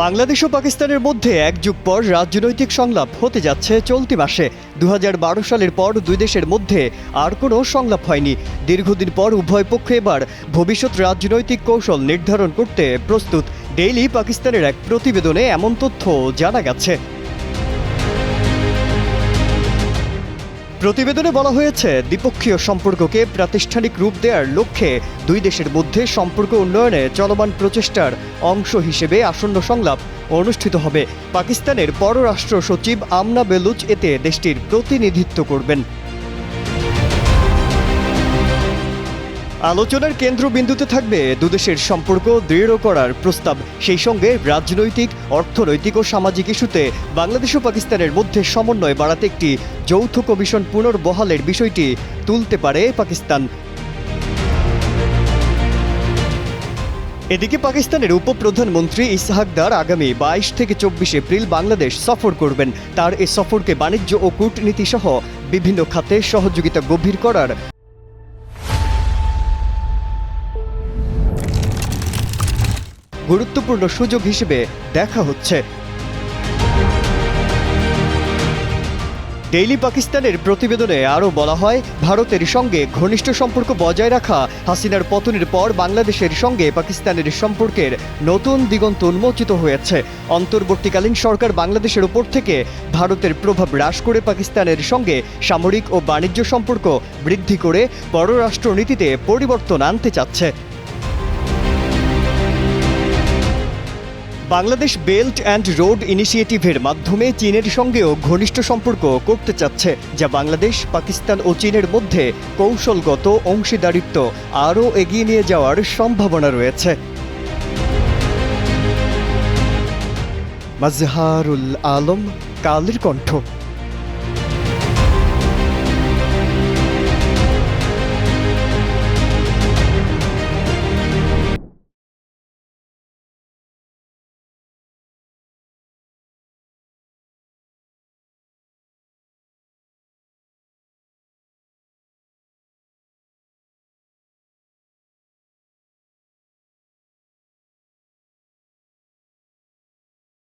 বাংলাদেশ ও পাকিস্তানের মধ্যে এক যুগ পর রাজনৈতিক সংলাপ হতে যাচ্ছে চলতি মাসে। 2012 সালের পর দুই দেশের মধ্যে আর কোনো সংলাপ হয়নি। দীর্ঘদিন পর উভয় পক্ষ এবার ভবিষ্যৎ রাজনৈতিক কৌশল নির্ধারণ করতে প্রস্তুত। ডেইলি পাকিস্তানের এক প্রতিবেদনে এমন তথ্য জানা গেছে। প্রতিবেদনে বলা হয়েছে, দ্বিপক্ষীয় সম্পর্ককে প্রাতিষ্ঠানিক রূপ দেওয়ার লক্ষ্যে দুই দেশের মধ্যে সম্পর্ক উন্নয়নে চলমান প্রচেষ্টার অংশ হিসেবে আসন্ন সংলাপ অনুষ্ঠিত হবে। পাকিস্তানের পররাষ্ট্র সচিব আমনা বেলুচ এতে দেশটির প্রতিনিধিত্ব করবেন। আলোচনার কেন্দ্রবিন্দুতে থাকবে দুদেশের সম্পর্ক দৃঢ় করার প্রস্তাব। সেই সঙ্গে রাজনৈতিক, অর্থনৈতিক ও সামাজিক ইস্যুতে বাংলাদেশ ও পাকিস্তানের মধ্যে সমন্বয় বাড়াতে একটি যৌথ কমিশন পুনর্বহালের বিষয়টি তুলতে পারে পাকিস্তান। এদিকে পাকিস্তানের উপপ্রধানমন্ত্রী ইসহাক দার আগামী 22 থেকে 24 এপ্রিল বাংলাদেশ সফর করবেন। তার এ সফরকে বাণিজ্য ও কূটনীতি সহ বিভিন্ন খাতে সহযোগিতা গভীর করার গুরুত্বপূর্ণ সুযোগ হিসেবে দেখা হচ্ছে। ডেইলি পাকিস্তানের প্রতিবেদনে আরও বলা হয়, ভারতের সঙ্গে ঘনিষ্ঠ সম্পর্ক বজায় রাখা হাসিনার পতনের পর বাংলাদেশের সঙ্গে পাকিস্তানের সম্পর্কের নতুন দিগন্ত উন্মোচিত হয়েছে। অন্তর্বর্তীকালীন সরকার বাংলাদেশের উপর থেকে ভারতের প্রভাব হ্রাস করে পাকিস্তানের সঙ্গে সামরিক ও বাণিজ্য সম্পর্ক বৃদ্ধি করে পররাষ্ট্রনীতিতে পরিবর্তন আনতে চাচ্ছে। বাংলাদেশ বেল্ট অ্যান্ড রোড ইনিশিয়েটিভের মাধ্যমে চীনের সঙ্গেও ঘনিষ্ঠ সম্পর্ক করতে চাচ্ছে, যা বাংলাদেশ, পাকিস্তান ও চীনের মধ্যে কৌশলগত অংশীদারিত্ব আরও এগিয়ে নিয়ে যাওয়ার সম্ভাবনা রয়েছে। মাজহারুল আলম, কালের কণ্ঠ।